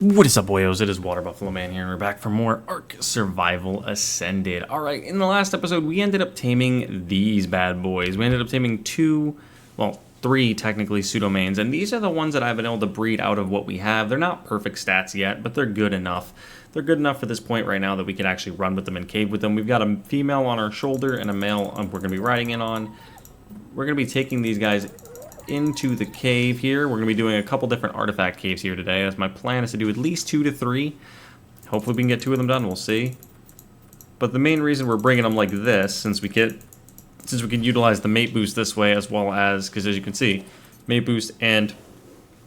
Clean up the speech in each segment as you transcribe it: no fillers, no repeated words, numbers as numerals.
What is up, boyos? It is Water Buffalo Man here, and we're back for more ARK Survival Ascended. Alright, in the last episode, we ended up taming these bad boys. We ended up taming three technically pseudomains, and these are the ones that I've been able to breed out of what we have. They're not perfect stats yet, but they're good enough. They're good enough for this point right now that we can actually run with them and cave with them. We've got a female on our shoulder and a male we're going to be riding in on. We're going to be taking these guys into the cave here. We're going to be doing a couple different artifact caves here today, as my plan is to do at least 2 to 3. Hopefully we can get 2 of them done, we'll see. But the main reason we're bringing them like this, since we can utilize the mate boost this way, as well as, because as you can see, mate boost and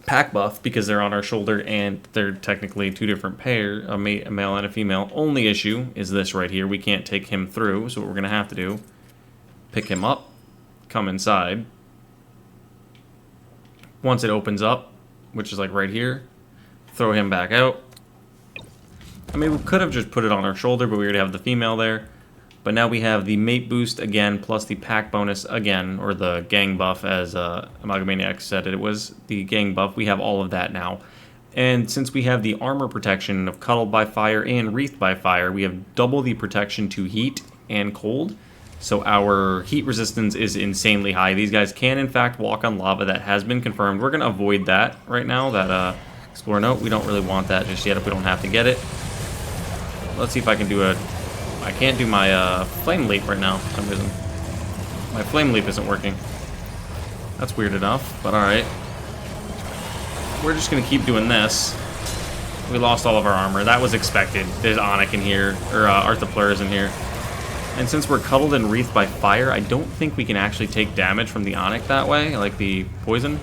pack buff, because they're on our shoulder and they're technically 2 different pairs, a male and a female. Only issue is this right here. We can't take him through, so what we're going to have to do, pick him up, come inside. Once it opens up, which is like right here, throw him back out. I mean, we could have just put it on our shoulder, but we already have the female there. But now we have the mate boost again, plus the pack bonus again, or the gang buff, as Amalgamaniac said it was the gang buff. We have all of that now. And since we have the armor protection of Cuddled by Fire and Wreathed by Fire, we have double the protection to heat and cold. So our heat resistance is insanely high. These guys can, in fact, walk on lava. That has been confirmed. We're going to avoid that right now, that Explorer Note. We don't really want that just yet if we don't have to get it. Let's see if I can do a... I can't do my Flame Leap right now for some reason. My Flame Leap isn't working. That's weird enough, but alright. We're just going to keep doing this. We lost all of our armor. That was expected. There's Onyx in here, or Arthropleurus in here. And since we're Cuddled and Wreathed by Fire, I don't think we can actually take damage from the Onyx that way, like the poison.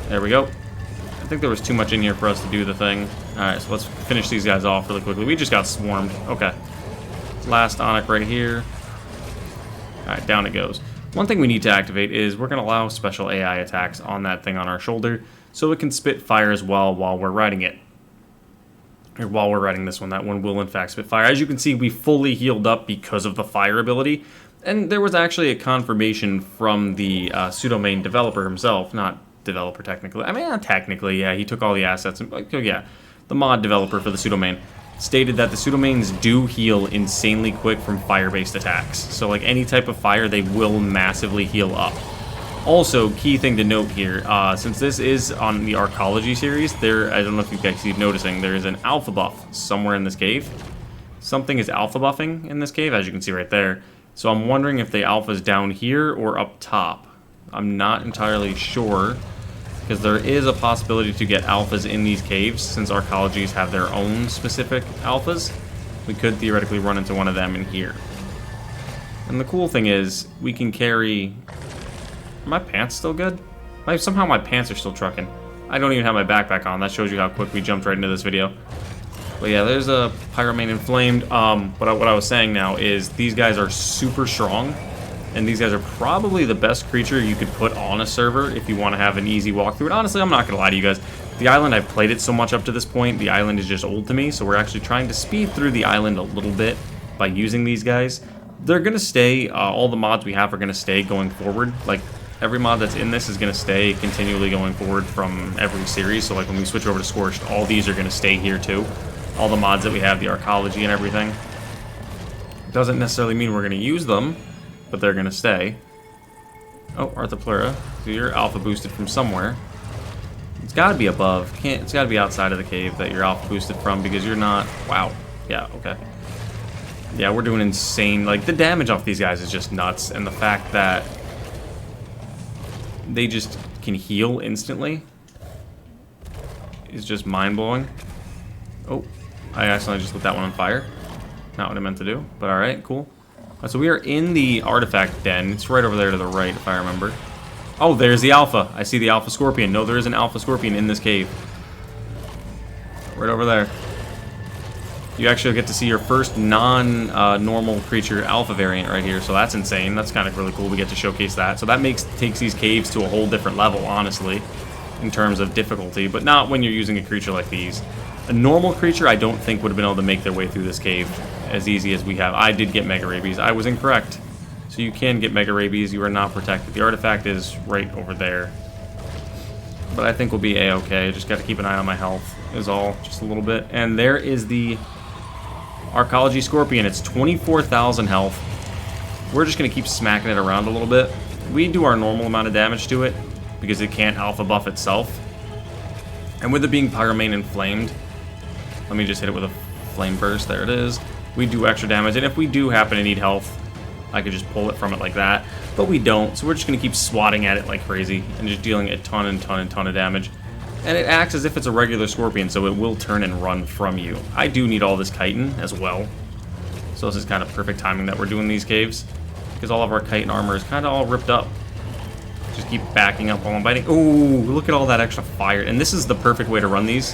There we go. I think there was too much in here for us to do the thing. Alright, so let's finish these guys off really quickly. We just got swarmed. Okay. Last Onyx right here. Alright, down it goes. One thing we need to activate is we're going to allow special AI attacks on that thing on our shoulder, so it can spit fire as well while we're riding it. Or while we're riding this one, that one will in fact spit fire. As you can see, we fully healed up because of the fire ability. And there was actually a confirmation from the pseudomain developer himself. Not developer technically. I mean, not technically, yeah, he took all the assets. And, yeah, the mod developer for the pseudomain stated that the pseudomains do heal insanely quick from fire-based attacks. So like any type of fire, they will massively heal up. Also, key thing to note here, since this is on the Arkology series, I don't know if you guys keep noticing, there is an alpha buff somewhere in this cave. Something is alpha buffing in this cave, as you can see right there. So I'm wondering if the alpha is down here or up top. I'm not entirely sure, because there is a possibility to get alphas in these caves, since Arkologies have their own specific alphas. We could theoretically run into one of them in here. And the cool thing is, we can carry... Are my pants still good? Somehow my pants are still trucking. I don't even have my backpack on. That shows you how quick we jumped right into this video. But yeah, there's a Pyromane Inflamed. But what I was saying now is these guys are super strong. And these guys are probably the best creature you could put on a server if you want to have an easy walkthrough. And honestly, I'm not going to lie to you guys. The island, I've played it so much up to this point. The island is just old to me. So we're actually trying to speed through the island a little bit by using these guys. They're going to stay. All the mods we have are going to stay going forward. Like... Every mod that's in this is going to stay continually going forward from every series. So like when we switch over to Scorched, all these are going to stay here too. All the mods that we have, the Arkology and everything. Doesn't necessarily mean we're going to use them, but they're going to stay. Oh, Arthropleurus. So you're alpha boosted from somewhere. It's got to be above. It's got to be outside of the cave that you're alpha boosted from, because you're not... Wow. Yeah, okay. Yeah, we're doing insane. Like, the damage off these guys is just nuts. And the fact that... they just can heal instantly is just mind-blowing. Oh, I accidentally just lit that one on fire. Not what I meant to do, but alright, cool. So we are in the artifact den. It's right over there to the right, if I remember. Oh, there's the alpha. I see the alpha scorpion. No, there is an alpha scorpion in this cave. Right over there. You actually get to see your first non-normal creature alpha variant right here, so that's insane. That's kind of really cool. We get to showcase that. So that takes these caves to a whole different level, honestly, in terms of difficulty, but not when you're using a creature like these. A normal creature, I don't think would have been able to make their way through this cave as easy as we have. I did get Mega Rabies. I was incorrect. So you can get Mega Rabies. You are not protected. The artifact is right over there. but I think we'll be a-okay. Just got to keep an eye on my health is all, just a little bit. And there is the Arkology Scorpion. It's 24,000 health. We're just going to keep smacking it around a little bit. We do our normal amount of damage to it because it can't alpha buff itself. And with it being Pyromane inflamed, let me just hit it with a flame burst. There it is. We do extra damage, and if we do happen to need health, I could just pull it from it like that, but we don't, so we're just going to keep swatting at it like crazy and just dealing a ton of damage. And it acts as if it's a regular Scorpion, so it will turn and run from you. I do need all this chitin as well, so this is kind of perfect timing that we're doing these caves, because all of our chitin armor is kind of all ripped up. Just keep backing up while I'm biting. Ooh, look at all that extra fire. And this is the perfect way to run these,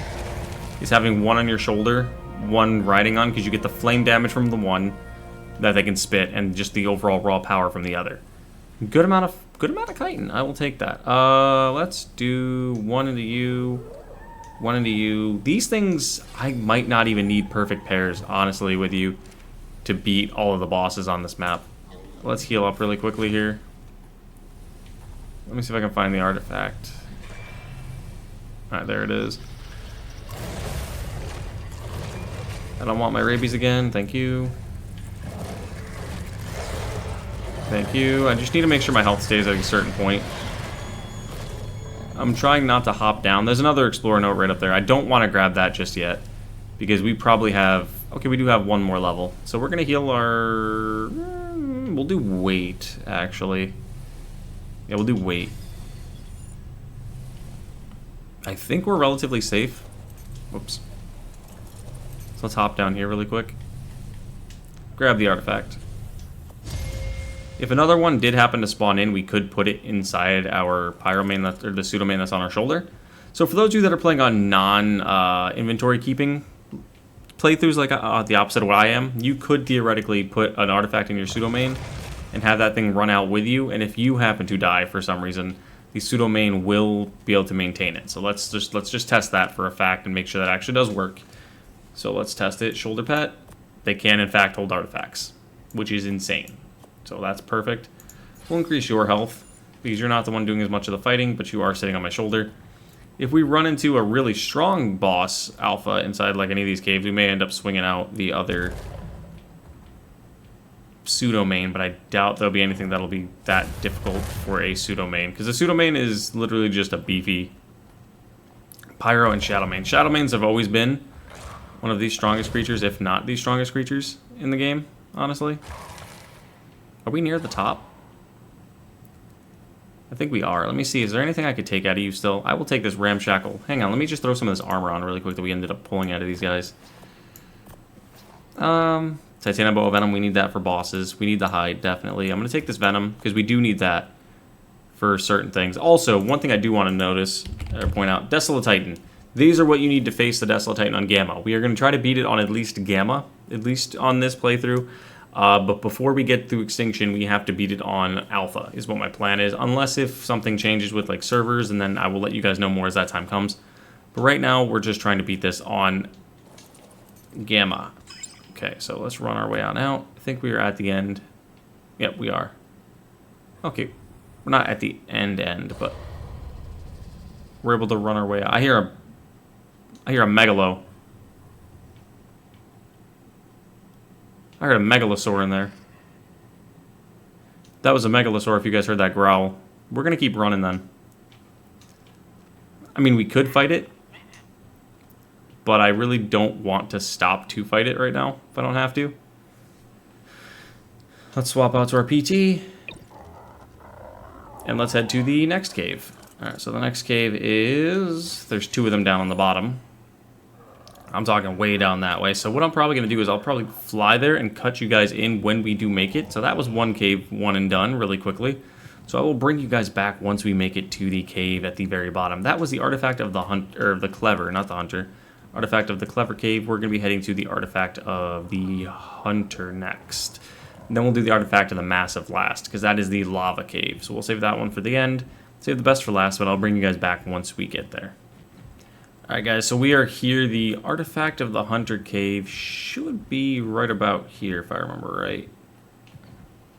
is having one on your shoulder, one riding on, because you get the flame damage from the one that they can spit, and just the overall raw power from the other. Good amount of chitin. I will take that. Let's do one into you, one into you. These things, I might not even need perfect pairs, honestly, with you to beat all of the bosses on this map. Let's heal up really quickly here. Let me see if I can find the artifact. Alright, there it is. I don't want my rabies again. Thank you. Thank you. I just need to make sure my health stays at a certain point. I'm trying not to hop down. There's another Explorer note right up there. I don't want to grab that just yet, because we probably have... Okay, we do have one more level. So we're going to heal our... We'll do weight, actually. Yeah, we'll do weight. I think we're relatively safe. Whoops. So let's hop down here really quick. Grab the artifact. If another one did happen to spawn in, we could put it inside our Pyromane, or the Pseudomane that's on our shoulder. So for those of you that are playing on non-inventory keeping playthroughs, like the opposite of what I am, you could theoretically put an artifact in your Pseudomane and have that thing run out with you, and if you happen to die for some reason, the Pseudomane will be able to maintain it. So let's just test that for a fact and make sure that actually does work. So let's test it. Shoulder pet. They can in fact hold artifacts, which is insane. So that's perfect. We'll increase your health, because you're not the one doing as much of the fighting, but you are sitting on my shoulder. If we run into a really strong boss alpha inside like any of these caves, we may end up swinging out the other Pseudomane, but I doubt there'll be anything that'll be that difficult for a Pseudomane, because the Pseudomane is literally just a beefy Pyro and Shadowmane. Shadowmanes have always been one of the strongest creatures, if not the strongest creatures in the game, honestly. Are we near the top? I think we are. Let me see. Is there anything I could take out of you still? I will take this ramshackle. Hang on. Let me just throw some of this armor on really quick that we ended up pulling out of these guys. Titanium Boa Venom. We need that for bosses. We need the hide, definitely. I'm going to take this Venom because we do need that for certain things. Also, one thing I do want to notice or point out, Desolatitan. These are what you need to face the Desolatitan on Gamma. We are going to try to beat it on at least Gamma, at least on this playthrough. But before we get through Extinction, we have to beat it on Alpha, is what my plan is. Unless if something changes with like servers, and then I will let you guys know more as that time comes. But right now, we're just trying to beat this on Gamma. Okay, so let's run our way on out. I think we are at the end. Yep, we are. Okay, we're not at the end, but we're able to run our way out. I hear a Megalo. I heard a Megalosaur in there. That was a Megalosaur if you guys heard that growl. We're going to keep running then. I mean, we could fight it, but I really don't want to stop to fight it right now if I don't have to. Let's swap out to our PT. And let's head to the next cave. Alright, so the next cave is... There's two of them down on the bottom. I'm talking way down that way. So what I'm probably going to do is I'll probably fly there and cut you guys in when we do make it. So that was one cave, one and done really quickly. So I will bring you guys back once we make it to the cave at the very bottom. That was the artifact of the hunter, or the clever, not the hunter. Artifact of the clever cave. We're going to be heading to the artifact of the hunter next. And then we'll do the artifact of the massive last, because that is the lava cave. So we'll save that one for the end. Save the best for last, but I'll bring you guys back once we get there. Alright guys, so we are here. The artifact of the hunter cave should be right about here if I remember right.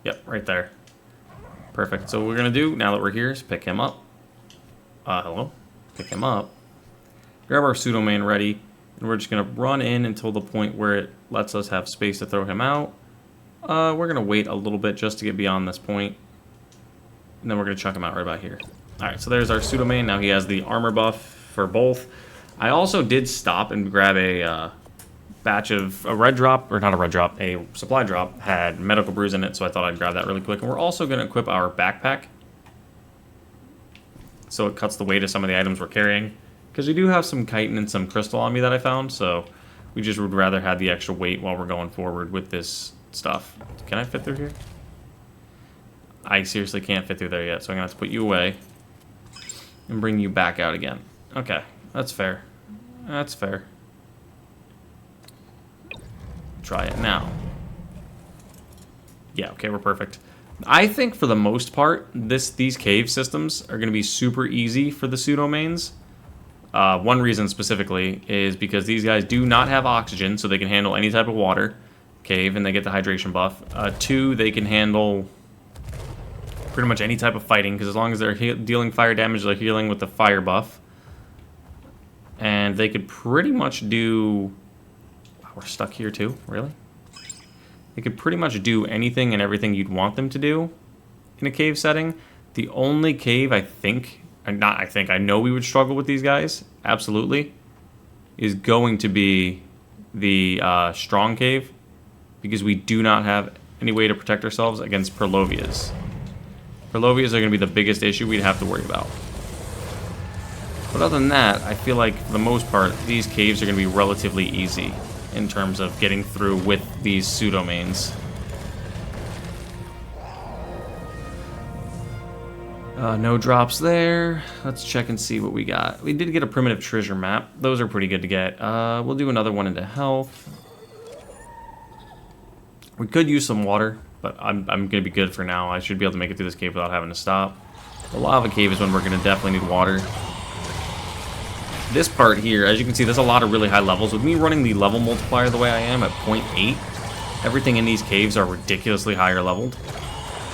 Yep, right there. Perfect. So what we're going to do now that we're here is pick him up. Hello? Pick him up. Grab our pseudomain ready. And we're just going to run in until the point where it lets us have space to throw him out. We're going to wait a little bit just to get beyond this point. And then we're going to chuck him out right about here. Alright, so there's our pseudomain. Now he has the armor buff for both. I also did stop and grab a batch of a red drop, or not a red drop, a supply drop. Had medical brews in it, so I thought I'd grab that really quick. And we're also going to equip our backpack, so it cuts the weight of some of the items we're carrying. Because we do have some chitin and some crystal on me that I found, so we just would rather have the extra weight while we're going forward with this stuff. Can I fit through here? I seriously can't fit through there yet, so I'm going to have to put you away and bring you back out again. Okay, that's fair. That's fair. Try it now. Yeah, okay, we're perfect. I think for the most part, these cave systems are going to be super easy for the pseudomains. One reason specifically is because these guys do not have oxygen, so they can handle any type of water cave, and they get the hydration buff. 2, they can handle pretty much any type of fighting, because as long as they're dealing fire damage, they're healing with the fire buff. And they could pretty much do... Wow, we're stuck here too? Really? They could pretty much do anything and everything you'd want them to do in a cave setting. The only cave I know we would struggle with these guys, absolutely, is going to be the strong cave, because we do not have any way to protect ourselves against Purlovias. Purlovias are going to be the biggest issue we'd have to worry about. But other than that, I feel like for the most part, these caves are going to be relatively easy in terms of getting through with these pseudomains. No drops there. Let's check and see what we got. We did get a primitive treasure map. Those are pretty good to get. We'll do another one into health. We could use some water, but I'm going to be good for now. I should be able to make it through this cave without having to stop. The lava cave is when we're going to definitely need water. This part here, as you can see, there's a lot of really high levels. With me running the level multiplier the way I am at 0.8, everything in these caves are ridiculously higher leveled.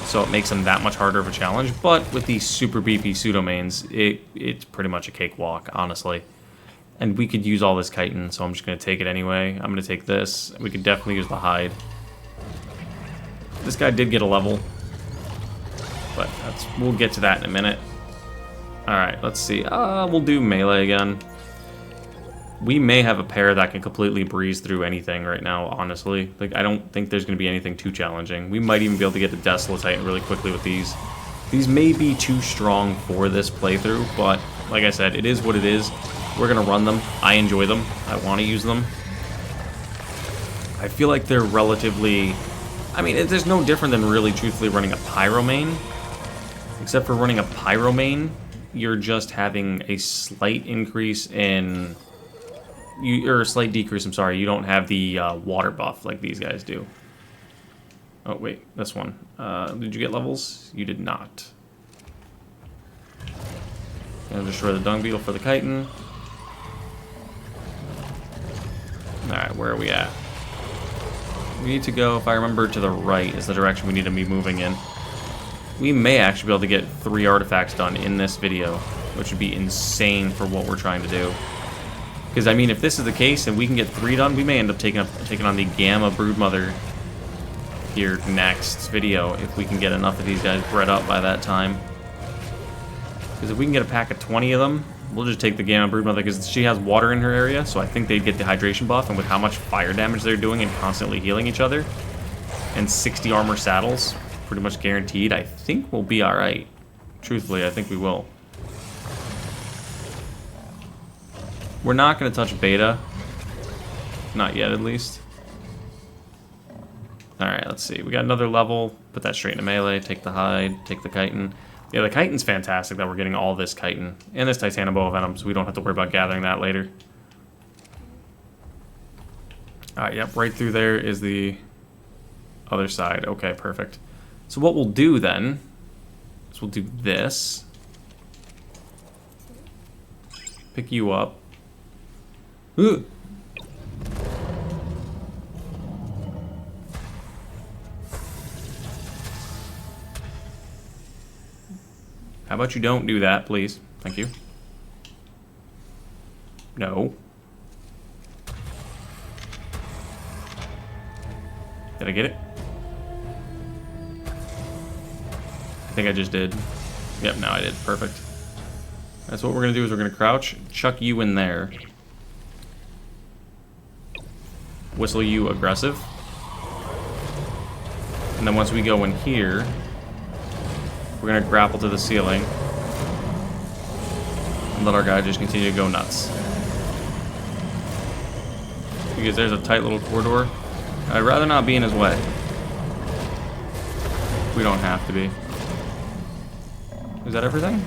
So it makes them that much harder of a challenge. But with these super beefy pseudomains, it's pretty much a cakewalk, honestly. And we could use all this chitin, so I'm just going to take it anyway. I'm going to take this. We could definitely use the hide. This guy did get a level, but we'll get to that in a minute. Alright, let's see. We'll do melee again. We may have a pair that can completely breeze through anything right now, honestly. Like, I don't think there's going to be anything too challenging. We might even be able to get the Desolatitan really quickly with these. These may be too strong for this playthrough, but like I said, it is what it is. We're going to run them. I enjoy them. I want to use them. I feel like they're relatively... I mean, there's no different than really truthfully running a Pyro main. Except for running a Pyro main, you're just having a slight increase in... or a slight decrease, I'm sorry. You don't have the water buff like these guys do. Oh, wait. This one. Did you get levels? You did not. Gonna destroy the dung beetle for the chitin. Alright, where are we at? We need to go, if I remember, to the right is the direction we need to be moving in. We may actually be able to get 3 artifacts done in this video, which would be insane for what we're trying to do. Because, I mean, if this is the case and we can get 3 done, we may end up taking on the Gamma Broodmother here next video if we can get enough of these guys bred up by that time. Because if we can get a pack of 20 of them, we'll just take the Gamma Broodmother because she has water in her area, so I think they'd get the hydration buff, and with how much fire damage they're doing and constantly healing each other, and 60 armor saddles, pretty much guaranteed, I think we'll be alright. Truthfully, I think we will. We're not going to touch beta. Not yet, at least. Alright, let's see. We got another level. Put that straight into melee. Take the hide. Take the chitin. Yeah, the chitin's fantastic that we're getting all this chitin. And this Titanoboa Venom, so we don't have to worry about gathering that later. Alright, yep, right through there is the other side. Okay, perfect. So what we'll do then is we'll do this. Pick you up. Ugh. How about you don't do that, please? Thank you. No. Did I get it? I think I just did. Yep, now I did. Perfect. That's what we're going to do is we're going to crouch, chuck you in there. Whistle you aggressive. And then once we go in here, we're going to grapple to the ceiling. And let our guy just continue to go nuts. Because there's a tight little corridor. I'd rather not be in his way. We don't have to be. Is that everything?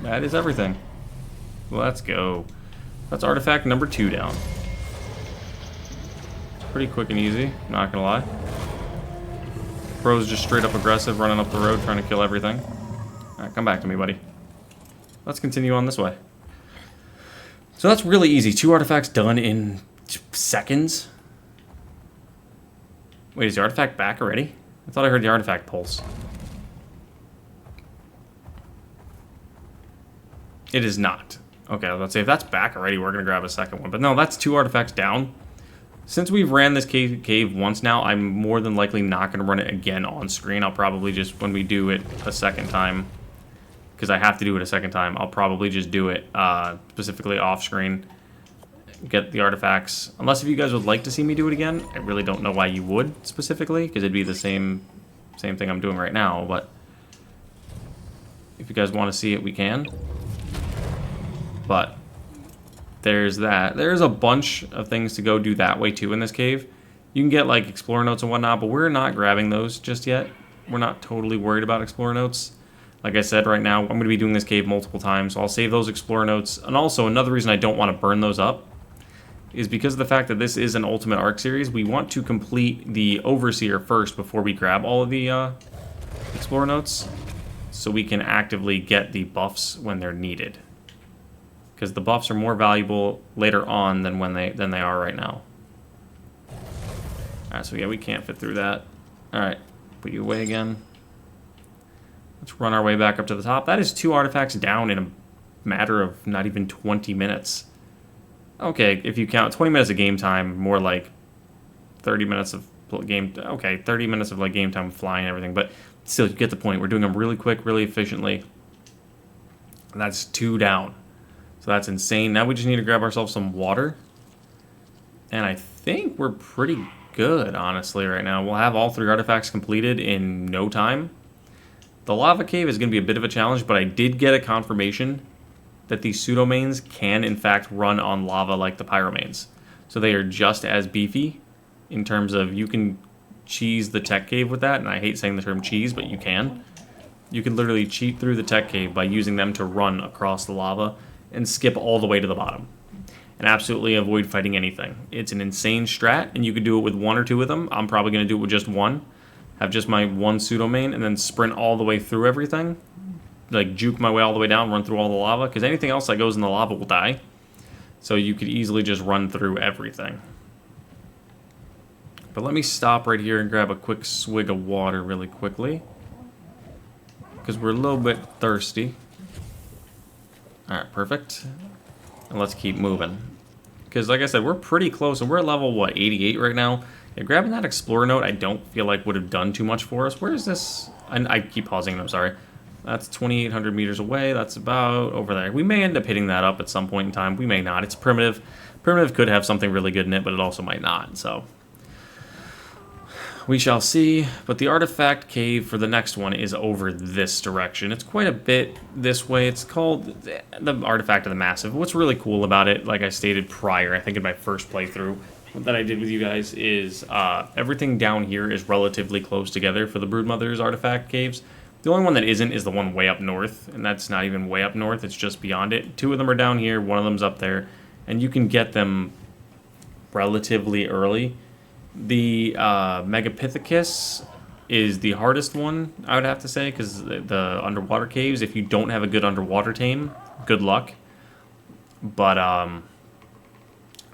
That is everything. Let's go. That's artifact number 2 down. Pretty quick and easy, not gonna lie. Bro's just straight up aggressive, running up the road, trying to kill everything. Alright, come back to me, buddy. Let's continue on this way. So that's really easy. 2 artifacts done in seconds. Wait, is the artifact back already? I thought I heard the artifact pulse. It is not. Okay, let's say if that's back already, we're going to grab a second one. But no, that's 2 artifacts down. Since we've ran this cave once now, I'm more than likely not going to run it again on screen. I'll probably just, when we do it a second time, because I have to do it a second time, I'll probably just do it specifically off screen. Get the artifacts. Unless if you guys would like to see me do it again, I really don't know why you would specifically, because it'd be the same thing I'm doing right now. But if you guys want to see it, we can. But there's that. There's a bunch of things to go do that way too in this cave. You can get like explorer notes and whatnot, but we're not grabbing those just yet. We're not totally worried about explorer notes. Like I said, right now I'm going to be doing this cave multiple times, so I'll save those explorer notes. And also another reason I don't want to burn those up is because of the fact that this is an Ultimate ARK series. We want to complete the Overseer first before we grab all of the explorer notes, so we can actively get the buffs when they're needed. Because the buffs are more valuable later on than they are right now. Alright, so yeah, we can't fit through that. Alright, put you away again. Let's run our way back up to the top. That is 2 artifacts down in a matter of not even 20 minutes. Okay, if you count 20 minutes of game time, more like 30 minutes of game... Okay, 30 minutes of like game time flying and everything, but still, you get the point. We're doing them really quick, really efficiently. And that's 2 down. So that's insane. Now we just need to grab ourselves some water. And I think we're pretty good, honestly, right now. We'll have all 3 artifacts completed in no time. The lava cave is going to be a bit of a challenge, but I did get a confirmation that these pseudomains can, in fact, run on lava like the pyromains. So they are just as beefy in terms of you can cheese the tech cave with that. And I hate saying the term cheese, but you can. You can literally cheat through the tech cave by using them to run across the lava and skip all the way to the bottom and absolutely avoid fighting anything. It's an insane strat, and you could do it with 1 or 2 of them. I'm probably going to do it with just 1. Have just my 1 pseudomain and then sprint all the way through everything. Like juke my way all the way down, run through all the lava, because anything else that goes in the lava will die. So you could easily just run through everything. But let me stop right here and grab a quick swig of water really quickly, because we're a little bit thirsty. Alright, perfect. And let's keep moving. Because like I said, we're pretty close, and we're at level, what, 88 right now? Yeah, grabbing that Explorer note I don't feel like would have done too much for us. Where is this? I keep pausing, I'm sorry. That's 2,800 meters away. That's about over there. We may end up hitting that up at some point in time. We may not. It's primitive. Primitive could have something really good in it, but it also might not, so we shall see. But the artifact cave for the next one is over this direction. It's quite a bit this way. It's called the Artifact of the Massive. What's really cool about it, like I stated prior, I think in my first playthrough that I did with you guys, is everything down here is relatively close together for the Broodmother's artifact caves. The only one that isn't is the one way up north, and that's not even way up north, it's just beyond it. 2 of them are down here, 1 of them's up there, and you can get them relatively early. The Megapithecus is the hardest one, I would have to say, because the underwater caves, if you don't have a good underwater tame, good luck. But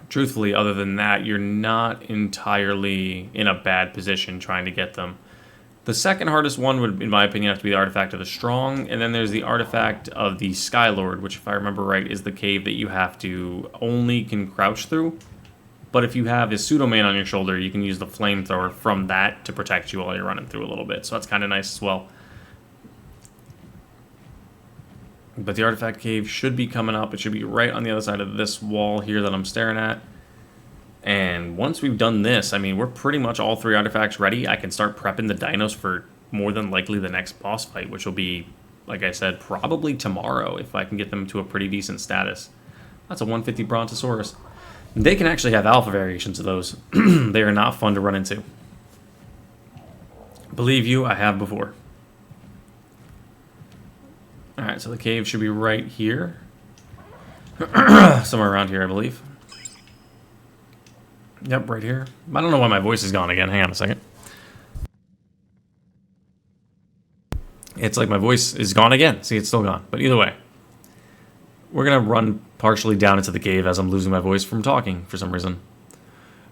truthfully, other than that, you're not entirely in a bad position trying to get them. The second hardest one would, in my opinion, have to be the Artifact of the Strong, and then there's the Artifact of the Skylord, which, if I remember right, is the cave that you have to only can crouch through. But if you have a Pseudo-Man on your shoulder, you can use the Flamethrower from that to protect you while you're running through a little bit, so that's kind of nice as well. But the Artifact Cave should be coming up. It should be right on the other side of this wall here that I'm staring at. And once we've done this, I mean, we're pretty much all 3 artifacts ready. I can start prepping the dinos for more than likely the next boss fight, which will be, like I said, probably tomorrow if I can get them to a pretty decent status. That's a 150 Brontosaurus. They can actually have alpha variations of those. They are not fun to run into. Believe you, I have before. Alright, so the cave should be right here. Somewhere around here, I believe. Yep, right here. I don't know why my voice is gone again. Hang on a second. It's like my voice is gone again. See, it's still gone. But either way, we're going to run partially down into the cave as I'm losing my voice from talking for some reason.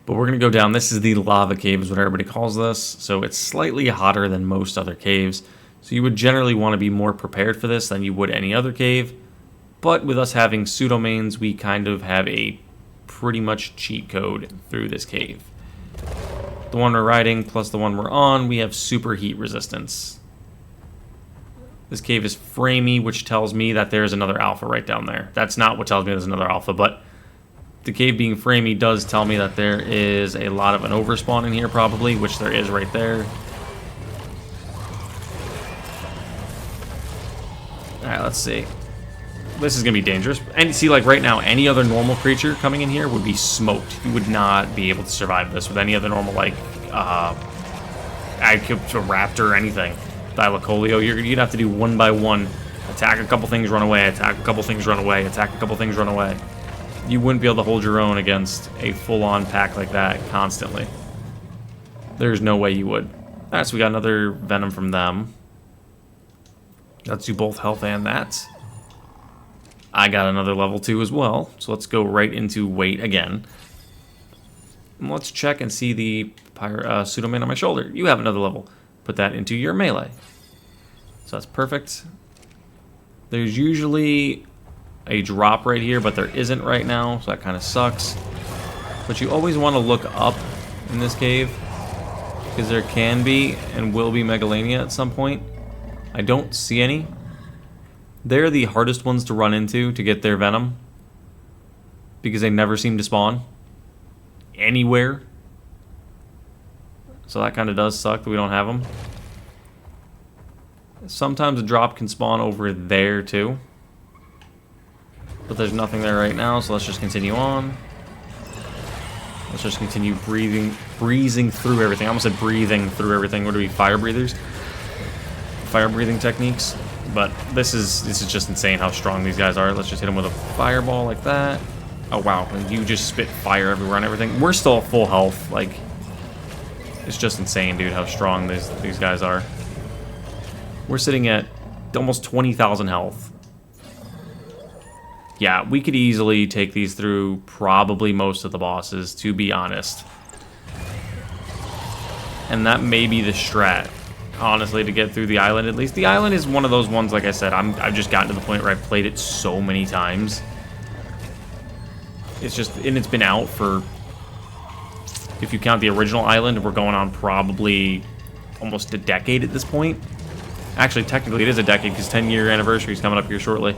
But we're going to go down. This is the lava cave is what everybody calls this. So it's slightly hotter than most other caves. So you would generally want to be more prepared for this than you would any other cave. But with us having pseudomains, we kind of have a pretty much cheat code through this cave. The one we're riding plus the one we're on, we have super heat resistance. This cave is framey, which tells me that there's another alpha right down there. That's not what tells me there's another alpha, but the cave being framey does tell me that there is a lot of an overspawn in here probably, which there is right there. Alright, let's see. This is going to be dangerous. And see, like right now, any other normal creature coming in here would be smoked. You would not be able to survive this with any other normal, like, raptor or anything. Thylacoleo, you'd have to do one by one. Attack a couple things, run away. Attack a couple things, run away. Attack a couple things, run away. You wouldn't be able to hold your own against a full-on pack like that constantly. There's no way you would. Alright, so we got another venom from them. Let's do both health and that. I got another level 2 as well, so let's go right into weight again. And let's check and see the Pseudo-Man on my shoulder. You have another level. Put that into your melee. So that's perfect. There's usually a drop right here, but there isn't right now, so that kind of sucks. But you always want to look up in this cave, because there can be and will be Megalania at some point. I don't see any. They're the hardest ones to run into to get their venom, because they never seem to spawn anywhere. So that kind of does suck that we don't have them. Sometimes a drop can spawn over there too, but there's nothing there right now, so let's just continue on. Let's just continue breezing through everything. I almost said breathing through everything. What are we, fire breathers? Fire breathing techniques. But this is just insane how strong these guys are. Let's just hit them with a fireball like that. Oh wow, and you just spit fire everywhere on everything. We're still at full health. Like, it's just insane, dude, how strong these guys are. We're sitting at almost 20,000 health. Yeah, we could easily take these through probably most of the bosses, to be honest. And that may be the strat, honestly, to get through the island at least. The island is one of those ones, like I said, I've just gotten to the point where I've played it so many times. It's just, and it's been out for, if you count the original island, we're going on probably almost a decade at this point. Actually, technically it is a decade, because 10-year anniversary is coming up here shortly.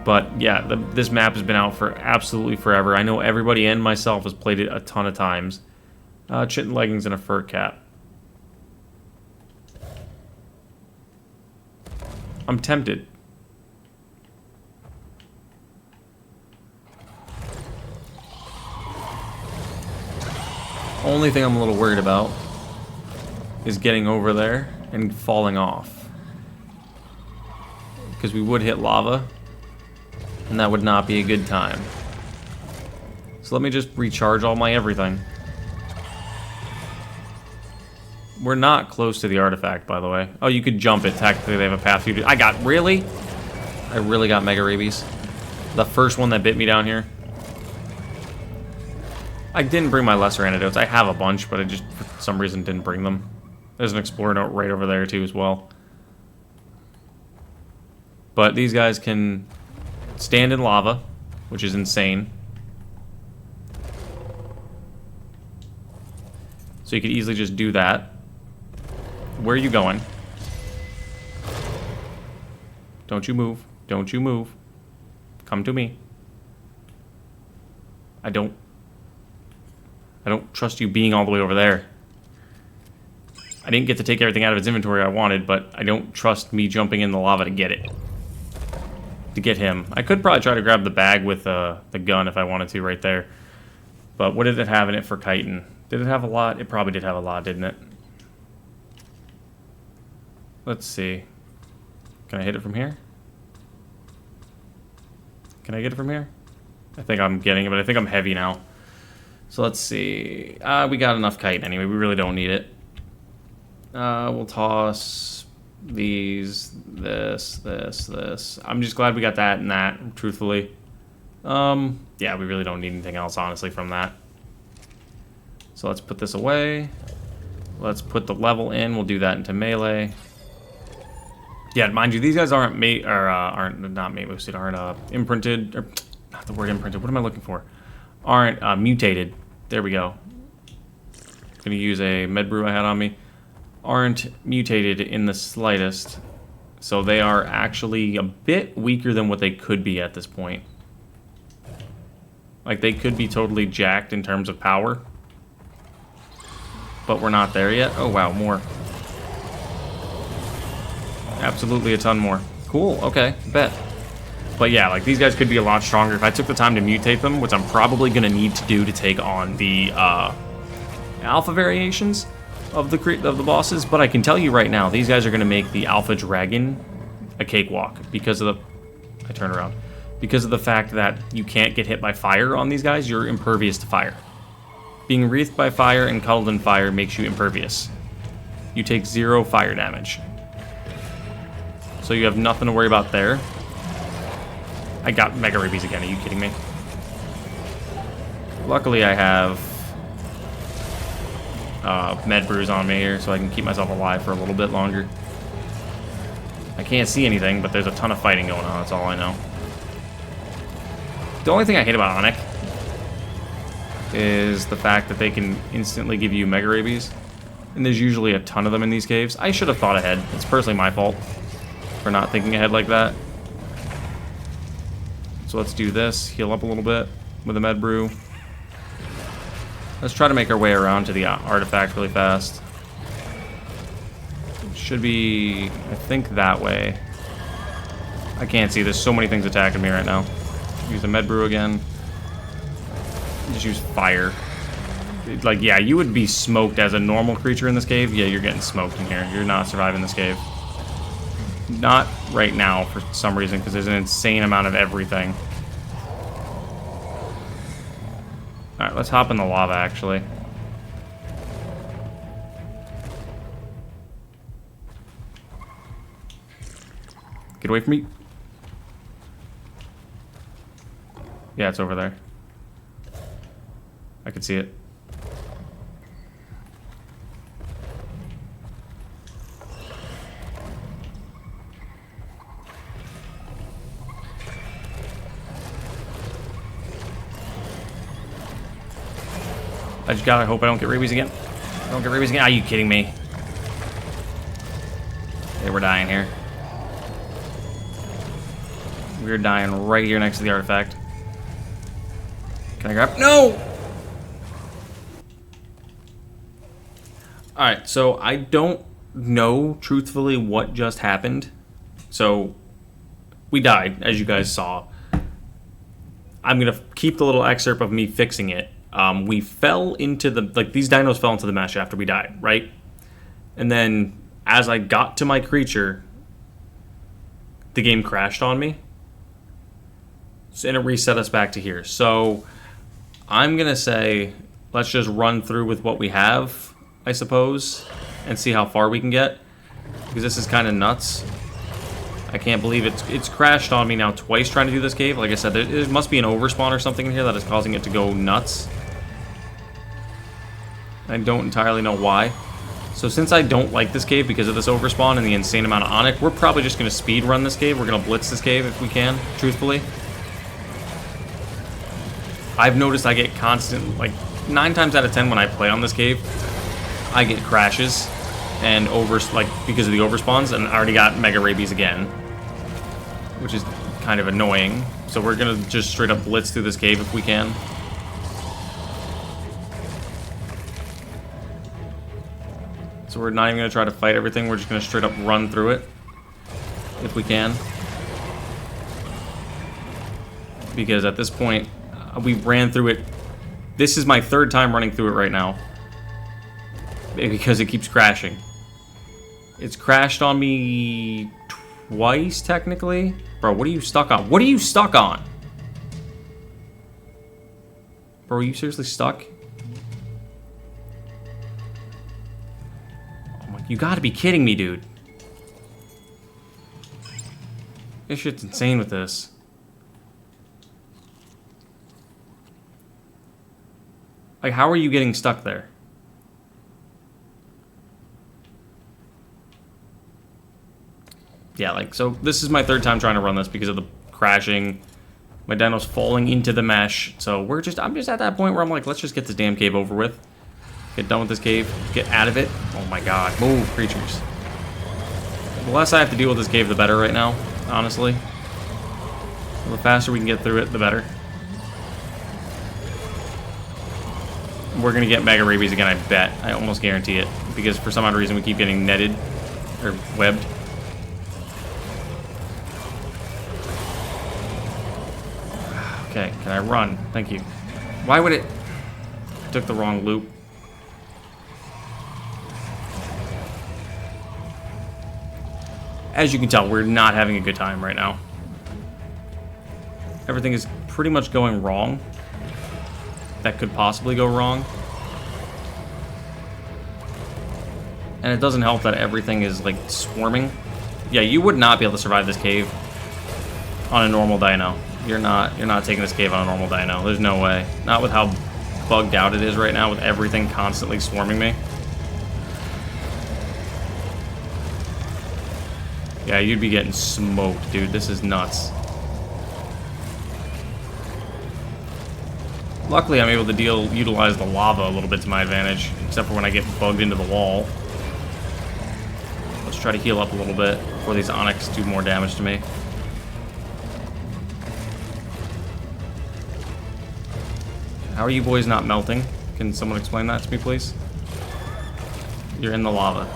But yeah, this map has been out for absolutely forever. I know everybody and myself has played it a ton of times. Chitin leggings and a fur cap. I'm tempted. Only thing I'm a little worried about is getting over there and falling off. Because we would hit lava, and that would not be a good time. So let me just recharge all my everything. We're not close to the artifact, by the way. Oh, you could jump it. Technically, they have a path for you to... I really got mega rabies. The first one that bit me down here. I didn't bring my lesser antidotes. I have a bunch, but I just, for some reason, didn't bring them. There's an explorer note right over there too as well. But these guys can stand in lava, which is insane. So you could easily just do that. Where are you going? Don't you move. Don't you move. Come to me. I don't trust you being all the way over there. I didn't get to take everything out of its inventory I wanted, but I don't trust me jumping in the lava to get it. To get him. I could probably try to grab the bag with the gun if I wanted to right there. But what did it have in it for chitin? Did it have a lot? It probably did have a lot, didn't it? Let's see. Can I hit it from here? Can I get it from here? I think I'm getting it, but I think I'm heavy now. So let's see. We got enough chitin anyway. We really don't need it. We'll toss these, this. I'm just glad we got that and that, truthfully. Yeah, we really don't need anything else, honestly, from that. So let's put this away. Let's put the level in. We'll do that into melee. Yeah, mind you, these guys aren't imprinted, or not the word imprinted. What am I looking for? Aren't mutated. There we go. Gonna use a med brew I had on me. Aren't mutated in the slightest. So they are actually a bit weaker than what they could be at this point. Like, they could be totally jacked in terms of power. But we're not there yet. Oh, wow, more. Absolutely a ton more. Cool, okay, bet. But yeah, like, these guys could be a lot stronger if I took the time to mutate them, which I'm probably going to need to do to take on the alpha variations of the bosses. But I can tell you right now, these guys are going to make the alpha dragon a cakewalk because of the... I turn around. Because of the fact that you can't get hit by fire on these guys, you're impervious to fire. Being wreathed by fire and cuddled in fire makes you impervious. You take 0 fire damage. So you have nothing to worry about there. I got Mega Rabies again, are you kidding me? Luckily I have med brews on me here, so I can keep myself alive for a little bit longer. I can't see anything, but there's a ton of fighting going on, that's all I know. The only thing I hate about Onyx is the fact that they can instantly give you Mega Rabies. And there's usually a ton of them in these caves. I should have thought ahead. It's personally my fault for not thinking ahead like that. So let's do this. Heal up a little bit with a med brew. Let's try to make our way around to the artifact really fast. It should be, I think, that way. I can't see. There's so many things attacking me right now. Use the med brew again. Just use fire. Like, yeah, you would be smoked as a normal creature in this cave. Yeah, you're getting smoked in here. You're not surviving this cave. Not right now for some reason, because there's an insane amount of everything. Alright, let's hop in the lava, actually. Get away from me. Yeah, it's over there. I can see it. I just gotta hope I don't get rabies again. I don't get rabies again. Are you kidding me? Okay, we're dying here. We're dying right here next to the artifact. Can I grab? No! Alright, so I don't know, truthfully, what just happened. So, we died, as you guys saw. I'm gonna keep the little excerpt of me fixing it. We fell into the... Like, these dinos fell into the mesh after we died, right? And then, as I got to my creature, the game crashed on me. And it reset us back to here. So, I'm gonna say, let's just run through with what we have, I suppose, and see how far we can get, because this is kind of nuts. I can't believe it's crashed on me now twice trying to do this cave. Like I said, there must be an overspawn or something in here that is causing it to go nuts. I don't entirely know why. So since I don't like this cave because of this overspawn and the insane amount of Onyx, we're probably just going to speed run this cave. We're going to blitz this cave if we can, truthfully. I've noticed I get constant, like 9 times out of 10 when I play on this cave, I get crashes and because of the overspawns, and I already got Mega Rabies again, which is kind of annoying. So we're going to just straight up blitz through this cave if we can. So we're not even going to try to fight everything. We're just going to straight up run through it if we can. Because at this point, we ran through it. This is my 3rd time running through it right now. Because it keeps crashing. It's crashed on me twice, technically. Bro, what are you stuck on? What are you stuck on? Bro, are you seriously stuck? You gotta be kidding me, dude. This shit's insane with this. Like, how are you getting stuck there? Yeah, like, so this is my 3rd time trying to run this because of the crashing. My Dino's falling into the mesh. So I'm just at that point where I'm like, let's just get this damn cave over with. Get done with this cave. Get out of it. Oh my god. Move, creatures. The less I have to deal with this cave, the better right now, honestly. The faster we can get through it, the better. We're going to get Mega Rabies again, I bet. I almost guarantee it. Because for some odd reason, we keep getting netted. Or webbed. Okay, can I run? Thank you. Why would it... I took the wrong loop. As you can tell, we're not having a good time right now. Everything is pretty much going wrong. That could possibly go wrong. And it doesn't help that everything is, like, swarming. Yeah, you would not be able to survive this cave on a normal dino. You're not taking this cave on a normal dino. There's no way. Not with how bugged out it is right now, with everything constantly swarming me. Yeah, you'd be getting smoked, dude. This is nuts. Luckily, I'm able to utilize the lava a little bit to my advantage, except for when I get bugged into the wall. Let's try to heal up a little bit before these Onyx do more damage to me. How are you boys not melting? Can someone explain that to me, please? You're in the lava.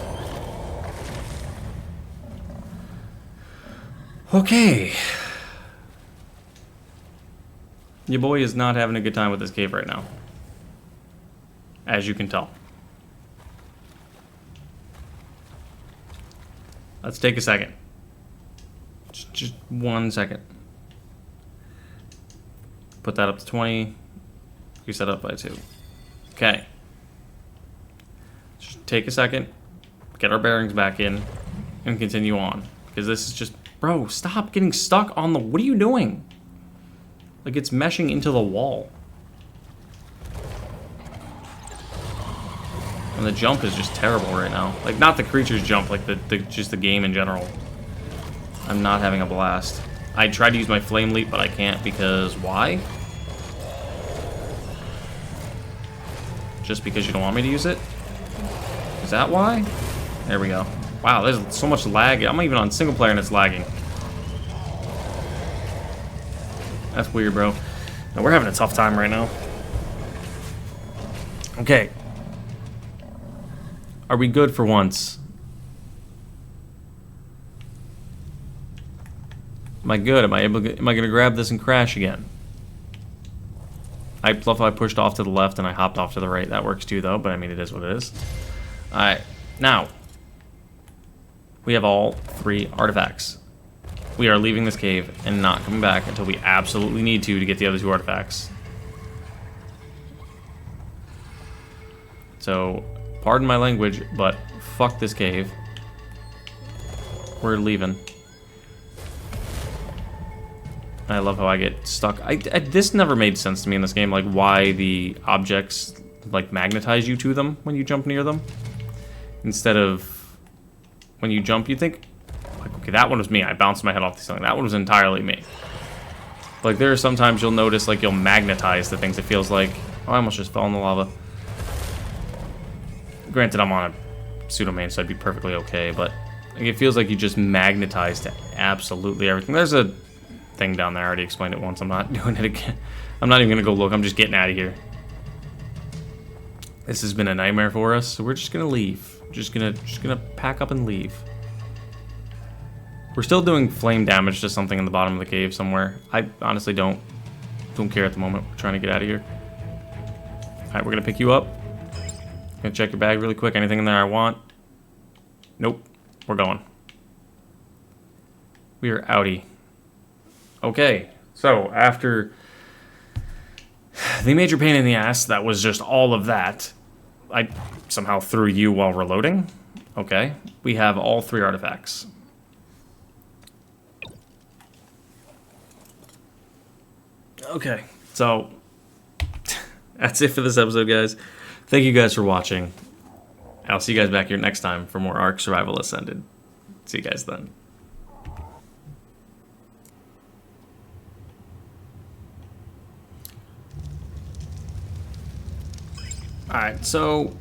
Okay. Your boy is not having a good time with this cave right now. As you can tell. Let's take a second. Just 1 second. Put that up to 20. Reset up by 2. Okay. Just take a second. Get our bearings back in. And continue on. Because this is just... Bro, stop getting stuck on the... What are you doing? Like, it's meshing into the wall. And the jump is just terrible right now. Like, not the creature's jump, like, just the game in general. I'm not having a blast. I tried to use my Flame Leap, but I can't because... Why? Just because you don't want me to use it? Is that why? There we go. Wow, there's so much lag. I'm even on single player and it's lagging. That's weird, bro. No, we're having a tough time right now. Okay. Are we good for once? Am I good? Am I gonna grab this and crash again? I pushed off to the left and I hopped off to the right. That works too, though, but I mean, it is what it is. Alright, now. We have all 3 artifacts. We are leaving this cave and not coming back until we absolutely need to get the other 2 artifacts. So, pardon my language, but fuck this cave. We're leaving. I love how I get stuck. This never made sense to me in this game, like why the objects like magnetize you to them when you jump near them. Instead of when you jump, you think, like, okay, that one was me. I bounced my head off the ceiling. That one was entirely me. Like, there are sometimes you'll notice, like, you'll magnetize the things. It feels like, oh, I almost just fell in the lava. Granted, I'm on a pseudo main, so I'd be perfectly okay, but like, it feels like you just magnetize to absolutely everything. There's a thing down there. I already explained it once. I'm not doing it again. I'm not even gonna go look. I'm just getting out of here. This has been a nightmare for us, so we're just gonna leave. Just gonna pack up and leave. We're still doing flame damage to something in the bottom of the cave somewhere. I honestly don't care at the moment. We're trying to get out of here. Alright, we're gonna pick you up. Gonna check your bag really quick. Anything in there I want? Nope. We're going. We are outie. Okay, so after the major pain in the ass, that was just all of that. I somehow threw you while reloading. Okay, we have all 3 artifacts. Okay, so that's it for this episode, guys. Thank you guys for watching. I'll see you guys back here next time for more ARK Survival Ascended. See you guys then. Alright, so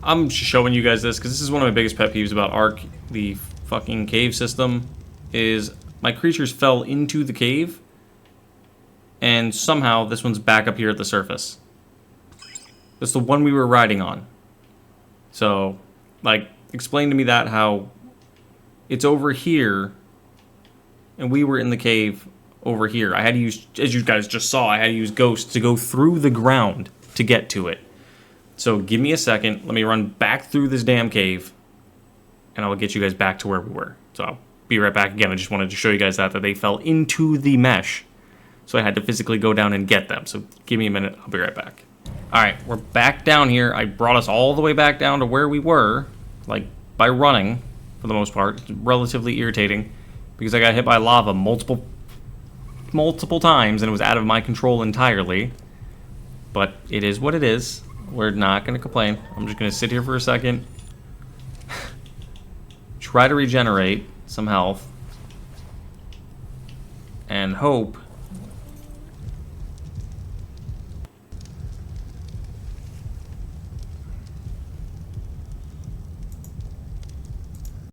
I'm just showing you guys this because this is one of my biggest pet peeves about ARK, the fucking cave system, is my creatures fell into the cave and somehow this one's back up here at the surface. That's the one we were riding on. So, like, explain to me that how it's over here and we were in the cave over here. I had to use, as you guys just saw, I had to use Ghost to go through the ground to get to it. So give me a second. Let me run back through this damn cave and I will get you guys back to where we were. So I'll be right back again. I just wanted to show you guys that they fell into the mesh. So I had to physically go down and get them. So give me a minute. I'll be right back. Alright, we're back down here. I brought us all the way back down to where we were, like, by running, for the most part. It's relatively irritating, because I got hit by lava multiple times, and it was out of my control entirely. But it is what it is. We're not going to complain. I'm just going to sit here for a second, try to regenerate some health, and hope